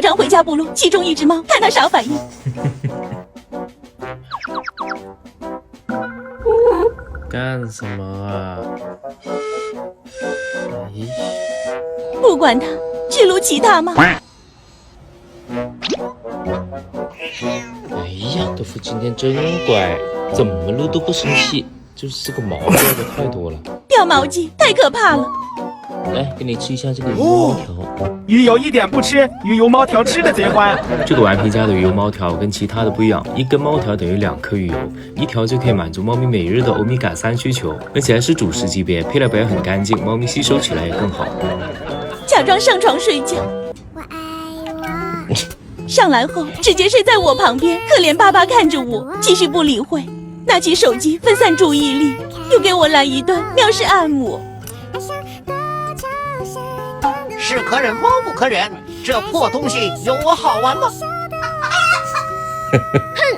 常回家捕鹿，其中一只猫，看它啥反应。干什么啊？咦，不管它，去撸其他吗？哎呀，豆腐今天真乖，怎么撸都不生气，就是这个毛掉的太多了。掉毛巾太可怕了。来，给你吃一下这个鱼油猫条。鱼有一点不吃，鱼油猫条吃的贼欢。这个顽皮家的鱼油猫条跟其他的不一样，一根猫条等于2颗鱼油，一条就可以满足猫咪每日的欧米伽3需求，而且还是主食级别，配料表也很干净，猫咪吸收起来也更好。假装上床睡觉，上来后直接睡在我旁边，可怜巴巴看着我，继续不理会，拿起手机分散注意力，又给我来一段喵式按摩。是可忍猫不可忍，这破东西有我好玩吗？哼，